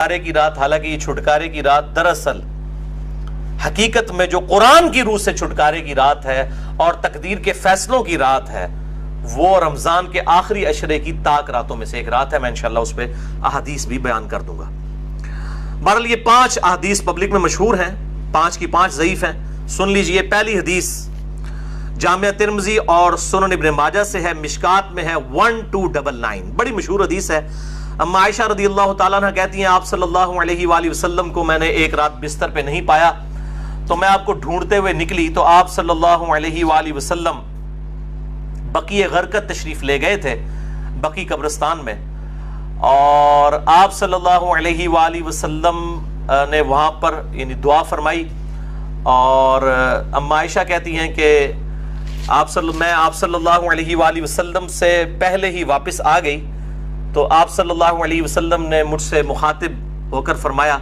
چھٹکارے کی رات، حالانکہ یہ چھٹکارے کی رات دراصل حقیقت میں جو قرآن کی روح سے چھٹکارے کی رات ہے اور تقدیر کے فیصلوں کی رات ہے، وہ رمضان کے آخری عشرے کی تاک راتوں میں سے ایک رات ہے۔ میں انشاءاللہ اس پہ احادیث بھی بیان کر دوں گا۔ بہرحال یہ 5 احادیث پبلک میں مشہور ہیں، 5 کی 5 ضعیف ہیں۔ سن لیجئے، پہلی حدیث جامعہ ترمذی اور سنن ابن ماجہ سے ہے، مشکات میں ہے 1299، بڑی مشہور حدیث ہے۔ اما عائشہ رضی اللہ تعالیٰ عنہ کہتی ہیں آپ صلی اللہ علیہ وآلہ وسلم کو میں نے ایک رات بستر پہ نہیں پایا تو میں آپ کو ڈھونڈتے ہوئے نکلی تو آپ صلی اللہ علیہ وآلہ وسلم بقیع غرقد تشریف لے گئے تھے، بقیع قبرستان میں، اور آپ صلی اللہ علیہ وآلہ وسلم نے وہاں پر یعنی دعا فرمائی، اور اما عائشہ کہتی ہیں کہ میں آپ صلی اللہ علیہ وآلہ وسلم سے پہلے ہی واپس آ گئی تو آپ صلی اللہ علیہ وسلم نے مجھ سے مخاطب ہو کر فرمایا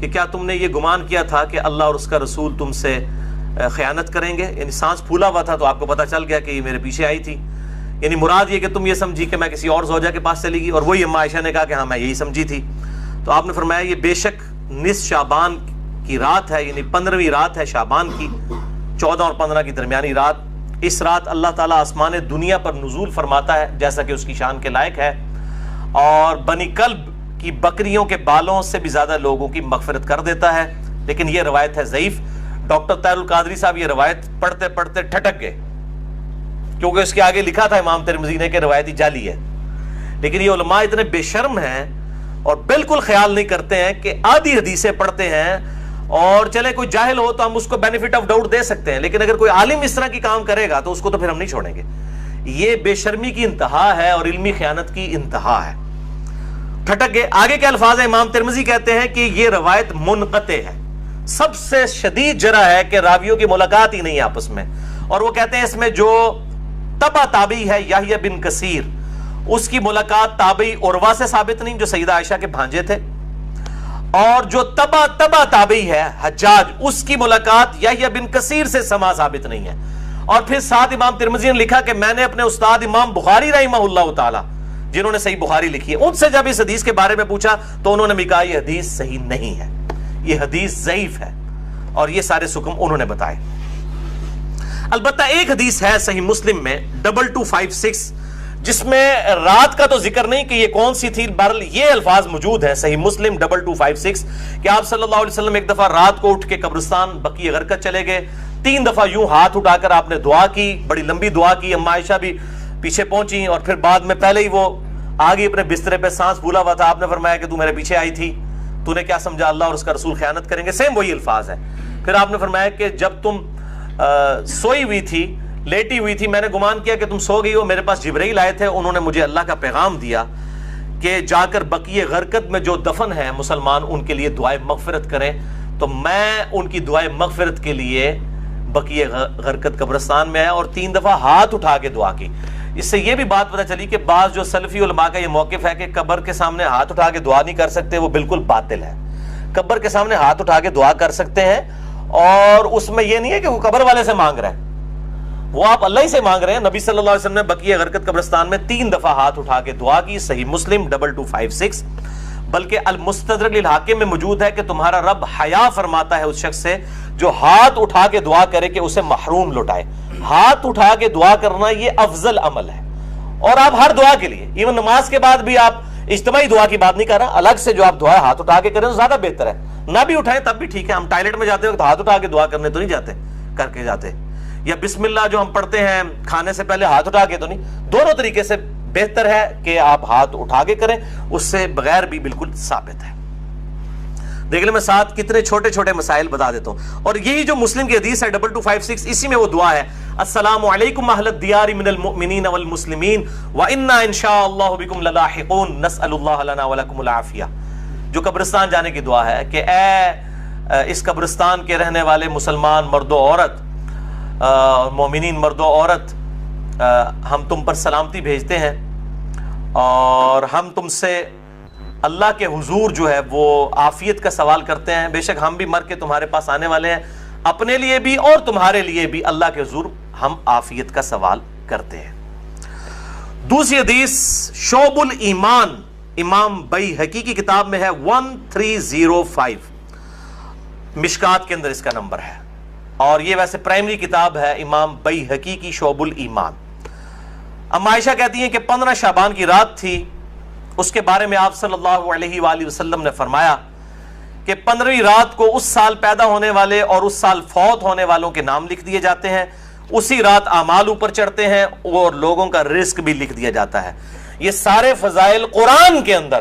کہ کیا تم نے یہ گمان کیا تھا کہ اللہ اور اس کا رسول تم سے خیانت کریں گے؟ یعنی سانس پھولا ہوا تھا تو آپ کو پتہ چل گیا کہ یہ میرے پیچھے آئی تھی، یعنی مراد یہ کہ تم یہ سمجھی کہ میں کسی اور زوجہ کے پاس چلی گئی، اور وہی اما عائشہ نے کہا کہ ہاں میں یہی سمجھی تھی۔ تو آپ نے فرمایا یہ بے شک نصف شعبان کی رات ہے، یعنی 15ویں رات ہے شعبان کی، 14 اور 15 کی درمیانی رات۔ اس رات اللہ تعالیٰ آسمان دنیا پر نزول فرماتا ہے جیسا کہ اس کی شان کے لائق ہے، اور بنی کلب کی بکریوں کے بالوں سے بھی زیادہ لوگوں کی مغفرت کر دیتا ہے۔ لیکن یہ روایت ہے ضعیف۔ ڈاکٹر طاہر القادری صاحب یہ روایت پڑھتے پڑھتے ٹھٹک گئے، کیونکہ اس کے آگے لکھا تھا امام ترمذی نے کہ روایتی جعلی ہے۔ لیکن یہ علماء اتنے بے شرم ہیں اور بالکل خیال نہیں کرتے ہیں کہ آدھی حدیثیں پڑھتے ہیں، اور چلے کوئی جاہل ہو تو ہم اس کو بینیفٹ آف ڈاؤٹ دے سکتے ہیں، لیکن اگر کوئی عالم اس طرح کی کام کرے گا تو اس کو تو پھر ہم نہیں چھوڑیں گے۔ یہ بے شرمی کی انتہا ہے اور علمی خیانت کی انتہا ہے۔ ٹھٹک گئے۔ آگے کے الفاظ ہیں، امام ترمذی کہتے ہیں کہ یہ روایت منقطع ہے، سب سے شدید جرح ہے کہ راویوں کی ملاقات ہی نہیں ہے آپس میں، اور وہ کہتے ہیں اس میں جو تبع تابعی ہے یحییٰ بن کثیر، اس کی ملاقات تابعی عروہ سے ثابت نہیں جو سیدہ عائشہ کے بھانجے تھے، اور جو تبع تابعی ہے حجاج، اس کی ملاقات یحییٰ بن کثیر سے سما ثابت نہیں ہے۔ اور پھر ساتھ امام ترمذی نے لکھا کہ میں نے اپنے استاد امام بخاری رحمہ اللہ تعالی، جنہوں نے صحیح بخاری لکھی ہے، ان سے جب اس حدیث کے بارے میں پوچھا تو انہوں نے بھی کہا یہ حدیث صحیح نہیں ہے، یہ حدیث ضعیف ہے، اور یہ سارے حکم انہوں نے بتائے۔ البتہ ایک حدیث ہے صحیح مسلم میں 2256 جس میں رات کا تو ذکر نہیں کہ یہ کون سی تھی، بہرحال یہ الفاظ موجود ہیں صحیح مسلم 2256 کہ آپ صلی اللہ علیہ وسلم ایک دفعہ رات کو اٹھ کے قبرستان بقیع غرقد چلے گئے، 3 دفعہ یوں ہاتھ اٹھا کر آپ نے دعا کی، بڑی لمبی دعا کی، اما عائشہ بھی پیچھے پہنچی، اور پھر بعد میں پہلے ہی وہ آگے اپنے بسترے پہ سانس پھولا ہوا تھا، آپ نے فرمایا کہ تو میرے پیچھے آئی تھی، تو نے کیا سمجھا اللہ اور اس کا رسول خیانت کریں گے؟ سیم وہی الفاظ ہے۔ پھر آپ نے فرمایا کہ جب تم سوئی ہوئی تھی، لیٹی ہوئی تھی، میں نے گمان کیا کہ تم سو گئی ہو، میرے پاس جبرائیل آئے تھے، انہوں نے مجھے اللہ کا پیغام دیا کہ جا کر بقیع غرقد میں جو دفن ہیں مسلمان ان کے لیے دعائے مغفرت کریں، تو میں ان کی دعائے مغفرت کے لیے بقیع غرقد قبرستان میں آیا اور 3 دفعہ ہاتھ اٹھا کے دعا کی۔ اس سے یہ بھی بات پتہ چلی کہ بعض جو سلفی علماء کا یہ موقف ہے کہ قبر کے سامنے ہاتھ اٹھا کے دعا نہیں کر سکتے، وہ بالکل باطل ہے۔ قبر کے سامنے ہاتھ اٹھا کے دعا کر سکتے ہیں، اور اس میں یہ نہیں ہے کہ وہ قبر والے سے مانگ رہے ہیں، وہ آپ اللہ ہی سے مانگ رہے ہیں۔ نبی صلی اللہ علیہ وسلم نے بقیع غرقد قبرستان میں 3 دفعہ ہاتھ اٹھا کے دعا کی، صحیح مسلم 2256۔ بلکہ المستدرک للحاکم میں موجود ہے کہ تمہارا رب حیا فرماتا ہے اس شخص سے جو ہاتھ اٹھا کے دعا کرے کہ اسے محروم لوٹائے۔ ہاتھ اٹھا کے دعا کرنا یہ افضل عمل ہے، اور آپ ہر دعا کے لیے، ایون نماز کے بعد بھی آپ اجتماعی دعا کی بات نہیں کر رہا، الگ سے جو آپ دعا ہاتھ اٹھا کے کریں تو زیادہ بہتر ہے، نہ بھی اٹھائیں تب بھی ٹھیک ہے۔ ہم ٹائلٹ میں جاتے ہیں تو ہاتھ اٹھا کے دعا کرنے تو نہیں جاتے، کر کے جاتے، یا بسم اللہ جو ہم پڑھتے ہیں کھانے سے پہلے ہاتھ اٹھا کے تو نہیں، دونوں طریقے سے بہتر ہے کہ آپ ہاتھ اٹھا کے کریں، اس سے بغیر بھی بالکل ثابت ہے۔ دیکھ لیں میں ساتھ کتنے چھوٹے چھوٹے مسائل بتا دیتا ہوں، اور یہی جو مسلم کی حدیث ہے 2256 اسی میں وہ دعا ہے، السلام علیکم اہل الدیار من المؤمنین والمسلمین وإنا انشاء اللہ بکم للاحقون نسأل اللہ لنا ولکم العافیہ، جو قبرستان جانے کی دعا ہے کہ اے اس قبرستان کے رہنے والے مسلمان مرد و عورت، مومنین مرد و عورت، ہم تم پر سلامتی بھیجتے ہیں، اور ہم تم سے اللہ کے حضور جو ہے وہ عافیت کا سوال کرتے ہیں، بے شک ہم بھی مر کے تمہارے پاس آنے والے ہیں، اپنے لیے بھی اور تمہارے لیے بھی اللہ کے حضور ہم عافیت کا سوال کرتے ہیں۔ دوسری حدیث شعب الایمان امام بیہقی کی کتاب میں ہے 1305، مشکات کے اندر اس کا نمبر ہے، اور یہ ویسے پرائمری کتاب ہے امام بیہقی کی شعب الایمان۔ ام عائشہ کہتی ہیں کہ 15 شعبان کی رات تھی، اس کے بارے میں آپ صلی اللہ علیہ وآلہ وسلم نے فرمایا کہ 15ویں رات کو اس سال پیدا ہونے والے اور اس سال فوت ہونے والوں کے نام لکھ دیے جاتے ہیں، اسی رات اعمال اوپر چڑھتے ہیں اور لوگوں کا رزق بھی لکھ دیا جاتا ہے۔ یہ سارے فضائل قرآن کے اندر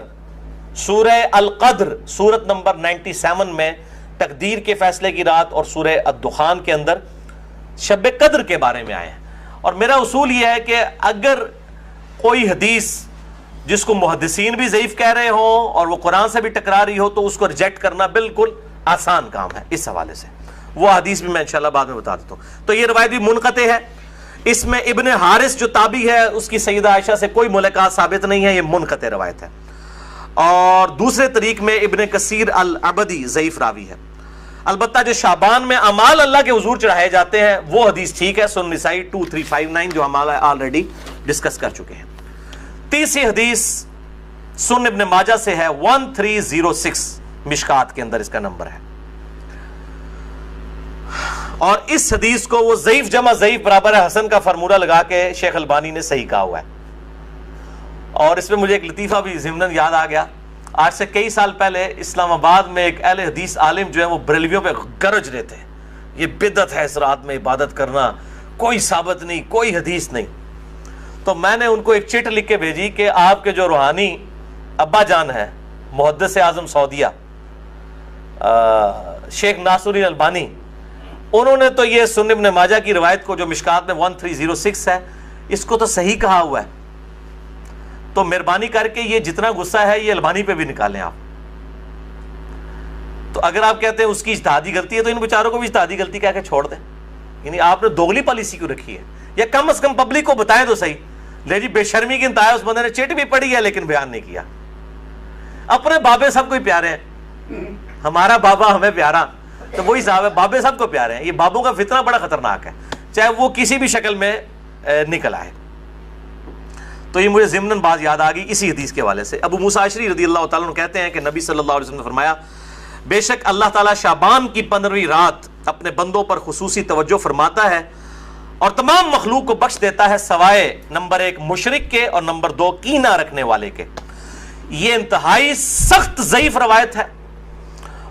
سورہ القدر سورت نمبر 97 میں تقدیر کے فیصلے کی رات اور سورہ الدخان کے اندر شب قدر کے بارے میں آئے ہیں۔ اور میرا اصول یہ ہے کہ اگر کوئی حدیث جس کو محدثین بھی ضعیف کہہ رہے ہوں اور وہ قرآن سے بھی ٹکرا رہی ہو تو اس کو ریجیکٹ کرنا بالکل آسان کام ہے۔ اس حوالے سے وہ حدیث بھی میں انشاءاللہ بعد میں بتا دیتا ہوں۔ تو یہ روایت بھی منقطع ہے، اس میں ابن حارث جو تابعی ہے اس کی سیدہ عائشہ سے کوئی ملاقات ثابت نہیں ہے، یہ منقطع روایت ہے۔ اور دوسرے طریق میں ابن کثیر العبدی ضعیف راوی ہے۔ البتہ جو شعبان میں اعمال اللہ کے حضور چڑھائے جاتے ہیں وہ حدیث ٹھیک ہے، سنن نسائی 2359 جو ہم آلریڈی ڈسکس کر چکے ہیں۔ تیسری حدیث سنن ابن ماجہ سے ہے 1306، مشکات کے اندر اس کا نمبر ہے، اور اس حدیث کو وہ ضعیف جمع ضعیف برابر ہے حسن کا فارمولہ لگا کے شیخ البانی نے صحیح کہا ہوا ہے۔ اور اس میں مجھے ایک لطیفہ بھی ضمناً یاد آ گیا، آج سے کئی سال پہلے اسلام آباد میں ایک اہل حدیث عالم جو ہے وہ بریلویوں پہ گرج رہے تھے، یہ بدعت ہے اس رات میں عبادت کرنا، کوئی ثابت نہیں، کوئی حدیث نہیں۔ تو میں نے ان کو ایک چٹ لکھ کے بھیجی کہ آپ کے جو روحانی ابا جان ہے محدث اعظم سعودیہ شیخ ناصرالدین البانی، انہوں نے تو یہ سنن ابن ماجہ کی روایت کو جو مشکات میں 1306 ہے اس کو تو صحیح کہا ہوا ہے، تو مہربانی کر کے یہ جتنا غصہ ہے یہ البانی پہ بھی نکالیں آپ۔ تو اگر آپ کہتے ہیں اس کی اجتہادی غلطی ہے تو ان بیچاروں کو بھی اجتہادی غلطی کہہ کے چھوڑ دیں، یعنی آپ نے دوگلی پالیسی کیوں رکھی ہے؟ یا کم از کم پبلک کو بتائیں تو صحیح، لے جی بے شرمی کی انتہا ہے، اس بندے نے چٹ بھی پڑھی ہے لیکن بیان نہیں کیا۔ اپنے بابے سب کو پیارے ہیں، ہمارا بابا ہمیں پیارا تو وہی صاحب ہے، بابے سب کو پیارے ہیں۔ یہ بابوں کا فتنہ بڑا خطرناک ہے، چاہے وہ کسی بھی شکل میں نکل آئے۔ تو یہ مجھے ضمناً بات یاد آ گئی اسی حدیث کے حوالے سے۔ ابو موسیٰ اشعری رضی اللہ تعالیٰ عنہ کہتے ہیں کہ نبی صلی اللہ علیہ وسلم نے فرمایا، بے شک اللہ تعالیٰ شعبان کی 15ویں رات اپنے بندوں پر خصوصی توجہ فرماتا ہے اور تمام مخلوق کو بخش دیتا ہے سوائے نمبر 1 مشرک کے اور نمبر 2 کینہ رکھنے والے کے۔ یہ انتہائی سخت ضعیف روایت ہے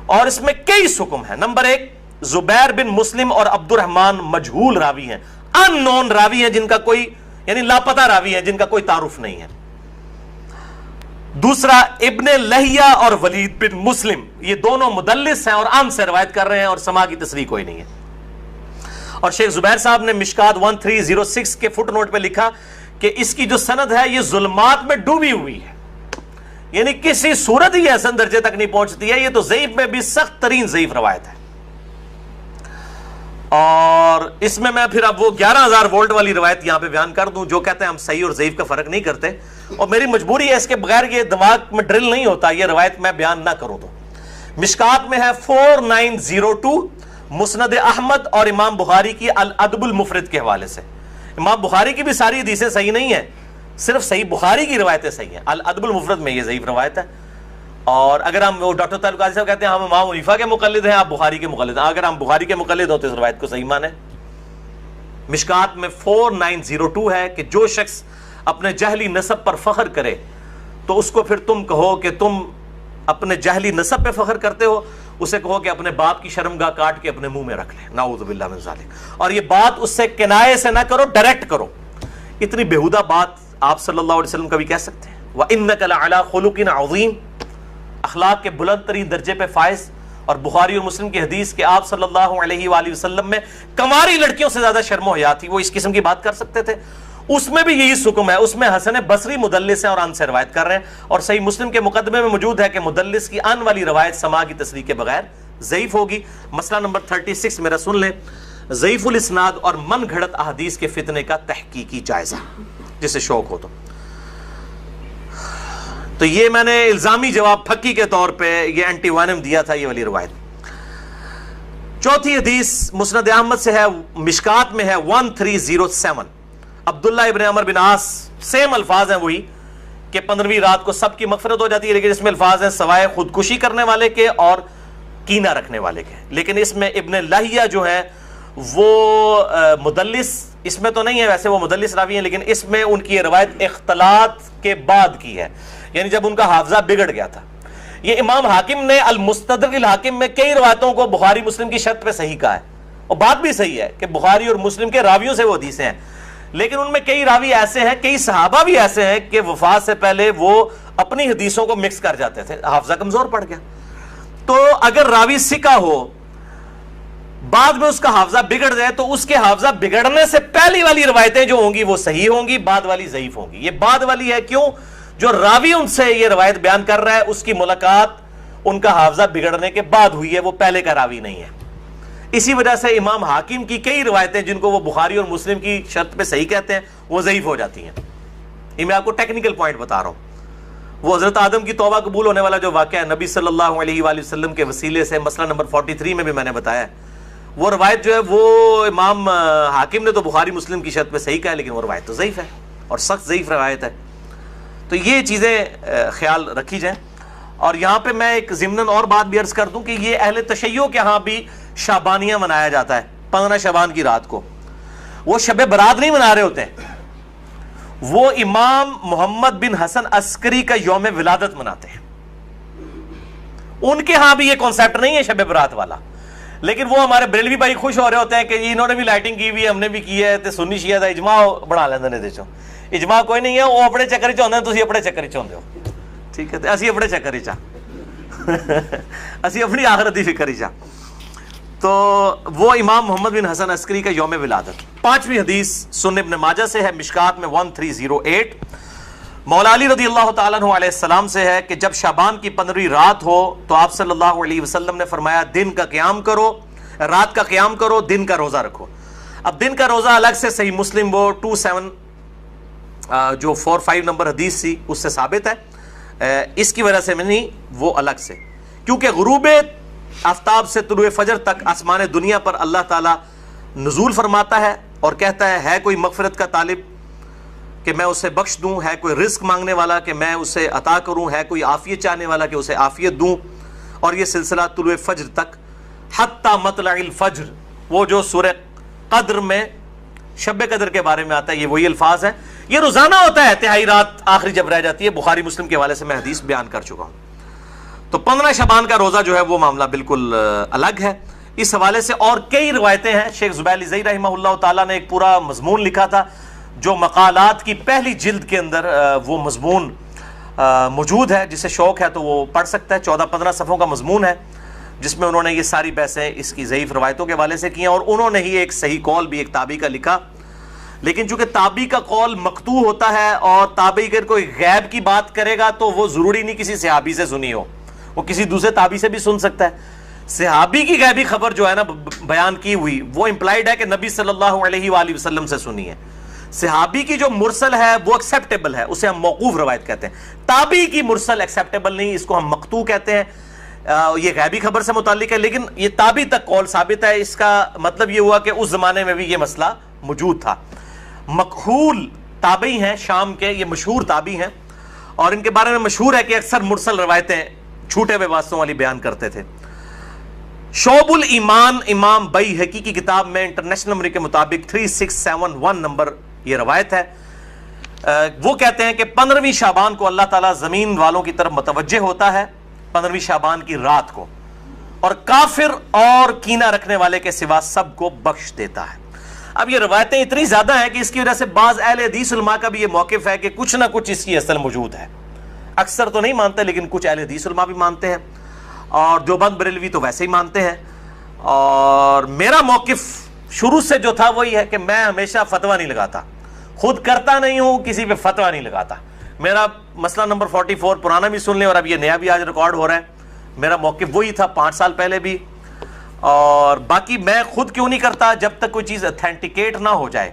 اور اس میں کئی سکم ہیں۔ نمبر 1 زبیر بن مسلم اور عبد الرحمن مجہول راوی ہیں، ان نون راوی ہیں، جن کا کوئی یعنی لاپتہ راوی ہیں، جن کا کوئی تعارف نہیں ہے۔ دوسرا ابن لہیہ اور ولید بن مسلم، یہ دونوں مدلس ہیں اور ان سے روایت کر رہے ہیں اور سما کی تصریح کوئی نہیں ہے۔ اور شیخ زبیر صاحب نے مشکات 1306 کے فٹ نوٹ پہ لکھا کہ اس کی جو سند ہے یہ ظلمات میں ڈوبی ہوئی ہے، یعنی کسی صورت ہی حسن درجے تک نہیں پہنچتی ہے، یہ تو ضعیف میں بھی سخت ترین ضعیف روایت ہے۔ اور اس میں پھر اب وہ 11,000 وولٹ والی روایت یہاں پہ بیان کر دوں جو کہتے ہیں ہم صحیح اور ضعیف کا فرق نہیں کرتے، اور میری مجبوری ہے، اس کے بغیر یہ دماغ میں ڈرل نہیں ہوتا یہ روایت میں بیان نہ کروں تو۔ مشکات میں ہے 4902 مسند احمد اور امام بخاری کی الادب المفرد کے حوالے سے۔ امام بخاری کی بھی ساری حدیثیں صحیح نہیں ہیں، صرف صحیح بخاری کی روایتیں صحیح ہیں، الادب المفرد میں یہ ضعیف روایت ہے۔ اور اگر ہم وہ ڈاکٹر طارق قاضی صاحب کہتے ہیں ہم امام حنیفہ کے مقلد ہیں، آپ بخاری کے مقلد ہیں، اگر ہم بخاری کے مقلد ہوں تو اس روایت کو صحیح مانیں۔ مشکات میں 4902 ہے کہ جو شخص اپنے جہلی نسب پر فخر کرے تو اس کو پھر تم کہو کہ تم اپنے جہلی نسب پہ فخر کرتے ہو، اسے کہو کہ اپنے باپ کی شرمگاہ کاٹ کے اپنے منہ میں رکھ لے، نعوذ باللہ من ذالک۔ اور یہ بات اس سے کنایے سے نہ کرو، ڈائریکٹ کرو۔ اتنی بےہودہ بات آپ صلی اللہ علیہ وسلم کبھی کہہ سکتے ہیں؟ وَإِنَّكَ لَعَلَىٰ خُلُقٍ عَظِيمٍ، اخلاق کے بلند ترین درجے پہ فائز۔ اور بخاری اور مسلم کی حدیث کہ آپ صلی اللہ علیہ وآلہ وسلم میں کنواری لڑکیوں سے زیادہ شرم و حیا تھی، وہ اس قسم کی بات کر سکتے تھے؟ اس میں بھی یہی حکم ہے، اس میں حسن بصری مدلس ہیں اور ان سے روایت کر رہے ہیں، اور صحیح مسلم کے مقدمے میں موجود ہے کہ مدلس کی ان والی روایت سما کی تصریح کے بغیر ضعیف ہوگی۔ مسئلہ نمبر 36 میرا سن لیں، ضعیف الاسناد اور من گھڑت احادیث کے فتنے کا تحقیقی جائزہ، جسے شوق ہو تو یہ میں نے الزامی جواب پھکی کے طور پہ یہ اینٹی وانم دیا تھا، یہ والی روایت۔ چوتھی حدیث مسند احمد سے ہے، مشکات میں ہے 1307 عبداللہ ابن عمر بن عاص، سیم الفاظ ہیں وہی کہ 15ویں رات کو سب کی مغفرت ہو جاتی ہے، لیکن اس میں الفاظ ہیں سوائے خودکشی کرنے والے کے اور کینہ رکھنے والے کے. لیکن اس میں ابن لہیہ جو ہے وہ مدلس اس میں تو نہیں ہے، ویسے وہ مدلس راوی ہیں، لیکن اس میں ان کی یہ روایت اختلاط کے بعد کی ہے، یعنی جب ان کا حافظہ بگڑ گیا تھا. یہ امام حاکم نے المستدرک الحاکم میں کئی روایتوں کو بخاری مسلم کی شرط پہ صحیح کہا ہے، اور بات بھی صحیح ہے کہ بخاری اور مسلم کے راویوں سے وہ حدیثیں ہیں، لیکن ان میں کئی راوی ایسے ہیں، کئی صحابہ بھی ایسے ہیں کہ وفات سے پہلے وہ اپنی حدیثوں کو مکس کر جاتے تھے، حافظہ کمزور پڑ گیا. تو اگر راوی ثقہ ہو بعد میں اس کا حافظہ بگڑ جائے تو اس کے حافظہ بگڑنے سے پہلی والی روایتیں جو ہوں گی وہ صحیح ہوں گی، بعد والی ضعیف ہوں گی. یہ بعد والی ہے کیوں؟ جو راوی ان سے یہ روایت بیان کر رہا ہے اس کی ملاقات ان کا حافظہ بگڑنے کے بعد ہوئی ہے، وہ پہلے کا راوی نہیں ہے. اسی وجہ سے امام حاکم کی کئی روایتیں جن کو وہ بخاری اور مسلم کی شرط پہ صحیح کہتے ہیں وہ ضعیف ہو جاتی ہیں. یہ میں آپ کو ٹیکنیکل پوائنٹ بتا رہا ہوں. وہ حضرت آدم کی توبہ قبول ہونے والا جو واقعہ ہے نبی صلی اللہ علیہ وآلہ وسلم کے وسیلے سے، مسئلہ نمبر 43 میں بھی میں نے بتایا ہے، وہ روایت جو ہے وہ امام حاکم نے تو بخاری مسلم کی شرط پہ صحیح کہا ہے، لیکن وہ روایت تو ضعیف ہے اور سخت ضعیف روایت ہے. تو یہ چیزیں خیال رکھی جائیں. اور یہاں پہ میں ایک ضمناً اور بات بھی عرض کر دوں کہ یہ اہل تشیع کے ہاں بھی شعبانیہ منایا جاتا ہے 15 شعبان کی رات کو. وہ شب برات نہیں منا رہے ہوتے ہیں، وہ امام محمد بن حسن عسکری کا یوم ولادت مناتے ہیں. ان کے ہاں بھی یہ کانسیپٹ نہیں ہے شب برات والا، لیکن وہ ہمارے بریلوی بھائی خوش ہو رہے ہوتے ہیں کہ انہوں نے بھی لائٹنگ کی ہوئی ہے، ہم نے بھی کی ہے، تے سنی شیعہ دا اجماع بنا لیندے نے. دیکھو اجماع کوئی نہیں ہے، وہ اپنے چکر چ ہوندے ہیں، تسی اپنے چکر چ ہوندے ہو. ٹھیک ہے، تے اسی اپنے چکر چ اسی اپنی آخرت دی فکر چ. تو وہ امام محمد بن حسن عسکری کا یوم ولادت. 5ویں حدیث سنن ابن ماجہ سے ہے، مشکات میں 1308. مولا علی رضی اللہ تعالیٰ عنہ علیہ السلام سے ہے کہ جب شعبان کی 15ویں رات ہو تو آپ صلی اللہ علیہ وسلم نے فرمایا دن کا قیام کرو، رات کا قیام کرو، دن کا روزہ رکھو. اب دن کا روزہ الگ سے صحیح مسلم وہ 45 نمبر حدیث سی اس سے ثابت ہے، اس کی وجہ سے میں نہیں، وہ الگ سے، کیونکہ غروب آفتاب سے طلوع فجر تک آسمان دنیا پر اللہ تعالیٰ نزول فرماتا ہے اور کہتا ہے کوئی مغفرت کا طالب کہ میں اسے بخش دوں، ہے کوئی رزق مانگنے والا کہ میں اسے عطا کروں، ہے کوئی عافیت چاہنے والا کہ اسے عافیت دوں. اور یہ سلسلہ طلوع فجر تک حتی مطلع الفجر، وہ جو سورہ قدر میں شب قدر کے بارے میں آتا ہے، یہ وہی الفاظ ہیں. یہ روزانہ ہوتا ہے، تہائی رات آخری جب رہ جاتی ہے. بخاری مسلم کے حوالے سے میں حدیث بیان کر چکا ہوں. تو 15 شعبان کا روزہ جو ہے وہ معاملہ بالکل الگ ہے. اس حوالے سے اور کئی روایتیں ہیں. شیخ زبیر علی رحمہ اللہ تعالیٰ نے ایک پورا مضمون لکھا تھا جو مقالات کی پہلی جلد کے اندر وہ مضمون موجود ہے، جسے شوق ہے تو وہ پڑھ سکتا ہے. 14-15 صفحوں کا مضمون ہے جس میں انہوں نے یہ ساری بحثیں اس کی ضعیف روایتوں کے حوالے سے کی ہیں، اور انہوں نے ہی ایک صحیح قول بھی ایک تابعی کا لکھا. لیکن چونکہ تابعی کا قول مقطوع ہوتا ہے اور تابعی اگر کوئی غیب کی بات کرے گا تو وہ ضروری نہیں کسی صحابی سے سنی ہو، وہ کسی دوسرے تابعی سے بھی سن سکتا ہے. صحابی کی غیبی خبر جو ہے نا بیان کی ہوئی وہ امپلائڈ ہے کہ نبی صلی اللہ علیہ وآلہ وسلم سے سنی ہے. صحابی کی جو مرسل ہے وہ ایکسیپٹیبل ہے، اسے ہم موقوف روایت کہتے ہیں. تابعی کی مرسل ایکسیپٹیبل نہیں، اس کو ہم مقطوع کہتے ہیں. یہ غیبی خبر سے متعلق ہے، لیکن یہ تابعی تک قول ثابت ہے. اس کا مطلب یہ ہوا کہ اس زمانے میں بھی یہ مسئلہ موجود تھا. مکحول تابعی ہیں شام کے، یہ مشہور تابعی ہیں، اور ان کے بارے میں مشہور ہے کہ اکثر مرسل روایتیں چھوٹے ہوئے واسطوں والی بیان کرتے تھے. شعب الایمان امام بیہقی کی کتاب میں انٹرنیشنل نمبر کے مطابق 3671 نمبر یہ روایت ہے. وہ کہتے ہیں کہ 15ویں شعبان کو اللہ تعالیٰ زمین والوں کی طرف متوجہ ہوتا ہے 15ویں شعبان کی رات کو، اور کافر اور کینہ رکھنے والے کے سوا سب کو بخش دیتا ہے. اب یہ روایتیں اتنی زیادہ ہیں کہ اس کی وجہ سے بعض اہل حدیث علماء کا بھی یہ موقف ہے کہ کچھ نہ کچھ اس کی اصل موجود ہے. اکثر تو نہیں مانتے لیکن کچھ اہل حدیث علماء بھی مانتے ہیں، اور دیوبند بریلوی تو ویسے ہی مانتے ہیں. اور میرا موقف شروع سے جو تھا وہی ہے کہ میں ہمیشہ فتویٰ نہیں لگاتا، خود کرتا نہیں ہوں، کسی پہ فتویٰ نہیں لگاتا. میرا مسئلہ نمبر 44 پرانا بھی سن لیں اور اب یہ نیا بھی آج ریکارڈ ہو رہا ہے. میرا موقف وہی تھا 5 سال پہلے بھی. اور باقی میں خود کیوں نہیں کرتا، جب تک کوئی چیز اتھینٹیکیٹ نہ ہو جائے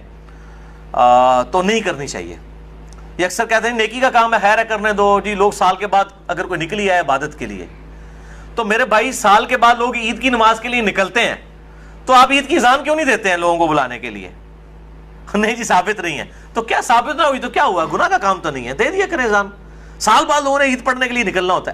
تو نہیں کرنی چاہیے. یہ اکثر کہتے ہیں نیکی کا کام ہے، خیر ہے کرنے دو جی. لوگ سال کے بعد اگر کوئی نکلی آئے عبادت کے لیے، تو میرے بھائی سال کے بعد لوگ عید کی نماز کے لیے نکلتے ہیں، تو آپ عید کی اذان کیوں نہیں دیتے ہیں لوگوں کو بلانے کے لیے؟ نہیں جی ثابت نہیں ہے. تو کیا ثابت نہ ہوئی تو کیا ہوا؟ گناہ کا کام تو نہیں ہے، دے دیا کرے اذان. سال بعد لوگوں نے عید پڑھنے کے لیے نکلنا ہوتا ہے.